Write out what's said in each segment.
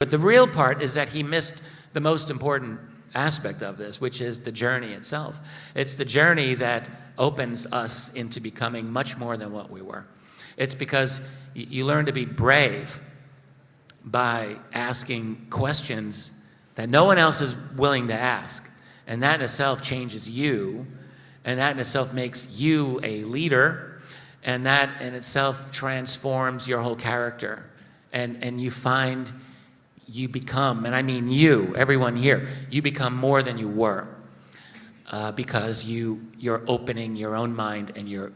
But the real part is that he missed the most important aspect of this, which is the journey itself. It's the journey that opens us into becoming much more than what we were. It's because you learn to be brave by asking questions that no one else is willing to ask. And that in itself changes you, and that in itself makes you a leader, and that in itself transforms your whole character. And you find you become, and I mean you, everyone here, you become more than you were because you're opening your own mind and you're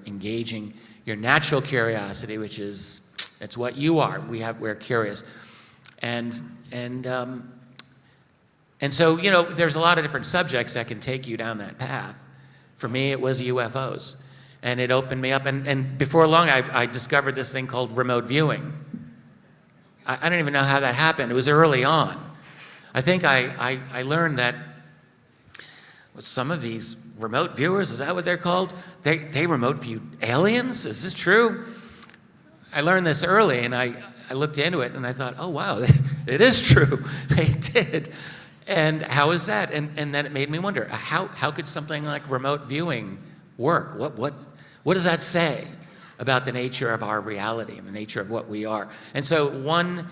engaging your natural curiosity, which is, it's what you are. We're curious. And so, you know, there's a lot of different subjects that can take you down that path. For me, it was UFOs. And it opened me up. And before long, I discovered this thing called remote viewing. I don't even know how that happened. It was early on. I think I learned that with some of these remote viewers, is that what they're called? They remote view aliens? Is this true? I learned this early, and I looked into it, and I thought, oh, wow, it is true. They did. And how is that? And then it made me wonder, how could something like remote viewing work? What does that say about the nature of our reality and the nature of what we are? And so one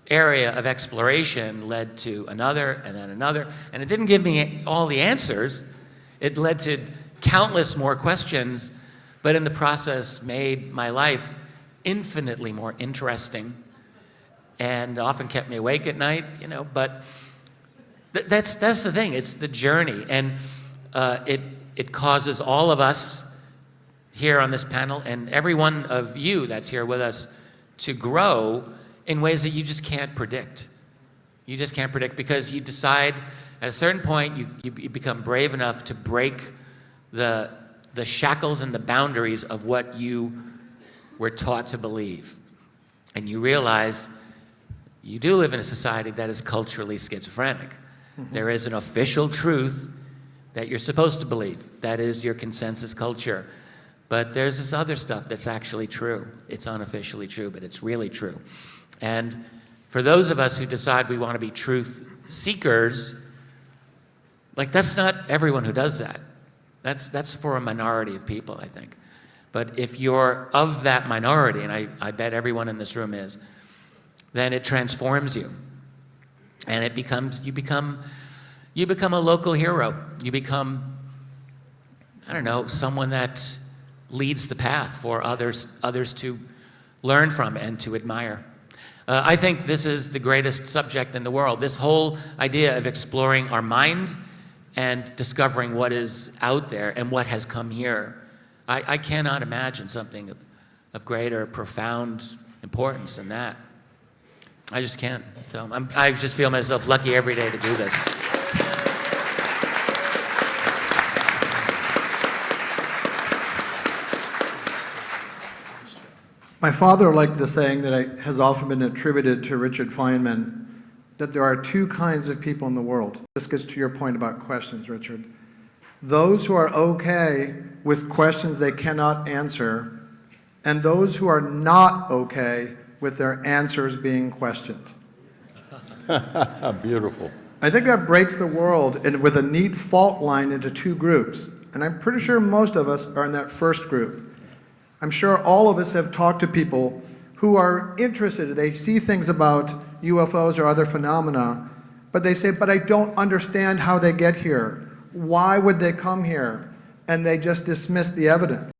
area of exploration led to another, and then another, and it didn't give me all the answers. It led to countless more questions, but in the process made my life infinitely more interesting and often kept me awake at night, you know, but that's the thing. It's the journey, and it causes all of us here on this panel and every one of you that's here with us to grow in ways that you just can't predict. You just can't predict because you decide at a certain point you become brave enough to break the shackles and the boundaries of what you were taught to believe. And you realize you do live in a society that is culturally schizophrenic. Mm-hmm. There is an official truth that you're supposed to believe. That is your consensus culture. But there's this other stuff that's actually true. It's unofficially true, but it's really true. And for those of us who decide we want to be truth seekers, like that's not everyone who does that. That's for a minority of people, I think. But if you're of that minority, and I bet everyone in this room is, then it transforms you. And it becomes, you become a local hero. You become, I don't know, someone that leads the path for others to learn from and to admire. I think this is the greatest subject in the world. This whole idea of exploring our mind and discovering what is out there and what has come here. I cannot imagine something of greater, profound importance than that. I just can't. So I just feel myself lucky every day to do this. My father liked the saying that has often been attributed to Richard Feynman, that there are two kinds of people in the world. This gets to your point about questions, Richard. Those who are okay with questions they cannot answer, and those who are not okay with their answers being questioned. Beautiful. I think that breaks the world with a neat fault line into two groups, and I'm pretty sure most of us are in that first group. I'm sure all of us have talked to people who are interested. They see things about UFOs or other phenomena, but they say, but I don't understand how they get here. Why would they come here? And they just dismiss the evidence.